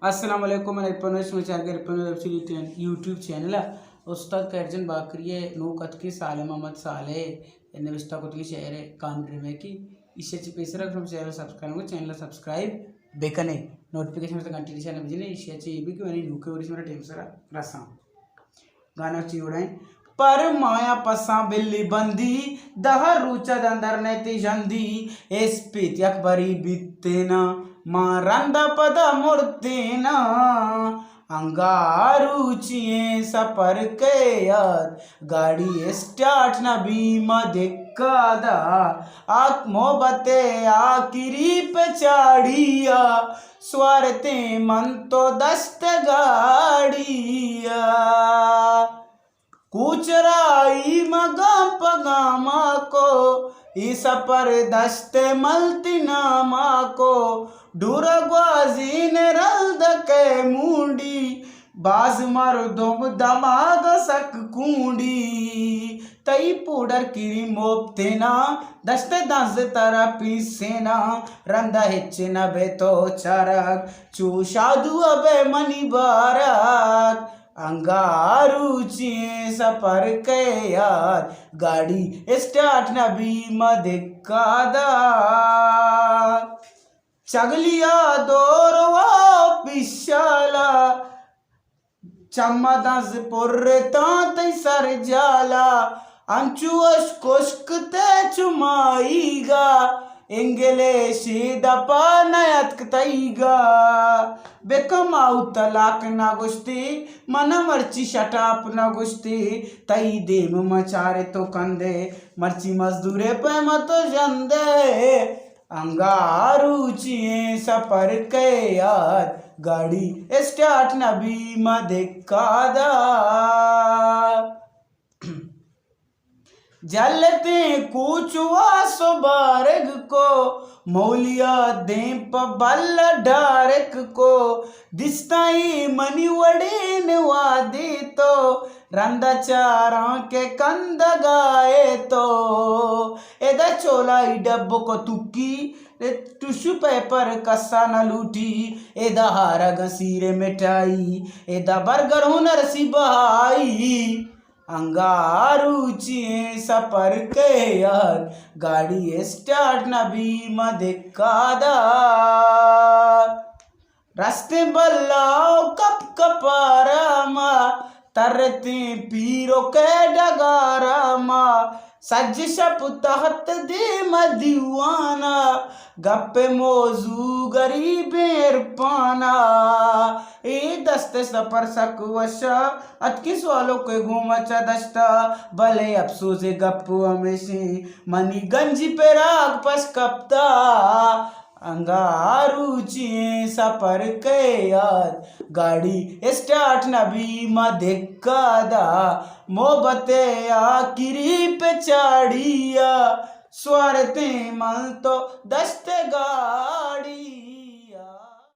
अस्सलाम वालेकुम मैं यूट्यूब चैनल उस्ताद कैर्जन बाकरिये नो कतकी साले मोहम्मद साले എന്നെ ഇഷ്ടപ്പെട്ട ഷെയർ കാണിരുമേക്ക് ഇഷച്ച് പേസറ ഫ്രം चैनल सब्सक्राइब बेकने नोटिफिकेशन से कंटिन्यू चैनल बजने इशचे भी कि मैंने न्यू के वरिस मेरा टीम सरा रसा गाना चिवड़े पर माया पसा बिल्ली बंदी दहर रुचा दंदर ने तिजंदी एस पित अकबरी बितेना मारंदा पद मुर्तेना अंगारुचिए सपर के यार गाड़ी स्टार्ट न बीमा दिक्कदा आत्मोबते आकिरी पे चाड़िया स्वारते मन तो दस्त गाड़िया कुचराई मगा पगामा को इस पर दस्ते मल्तिनामा को डुरग्वाजीन रल्द के मुंडी बाज मर दुम दमाग सक कुंडी तई पुडर किरी मोपतेना दस्ते दस तरह पीसेना रंदा हिच्चे नबे तो चरक चूशादु अबे मनी बारक अंगारुचि सफर के यार गाड़ी स्टार्ट न बीमा दिक्कदा चगलिया दोरवा पिशाला चम्मदस पुर्रे तांत सर जाला अंचुअश कुश्कते चुमाईगा इंगले शीदपा नयत तईगा बेकमाउ तलाक ना गुस्ती मन मर्ची शटाप ना गुस्ती तई देम मचारे तो कंदे मर्ची मजदूरे पे मत जंदे अंगारुचिए सफर के यार गाड़ी स्टार्ट न बीमा दिक्कदा जलते कुचुआ सुबारग को मौलिया देप बल डारक को दिस्ताई मनी वड़े नवादे तो रंदा चारा के कंद गाए तो एदा चोला डब्बो को तुक्की टिश्यू पेपर कस्सा न लूटी एदा हारा गसीरे मिठाई एदा बर्गर हुनर सी बहाई अंगारुचिए सफर के यार गाड़ी स्टार्ट न बीमा दिक्कदा रास्ते बल्लाओ कप कपारामा तरते पीरो के डगारामा सज शप तहत दे मदीवाना गप्पे मौजू गरीबेर पाना ए दस्ते सफर सक वशा अटकिस वालों के घूमचा दस्ता भले अफसोस गप्पू हमेशे मनी गंजी पे राग पस कपता अंगारुचिए सफर के यार गाड़ी स्टार्ट न बीमा दिक्कदा मोहब्बते आकिरी पे चाड़िया स्वारते मन तो दस्ते गाड़ी।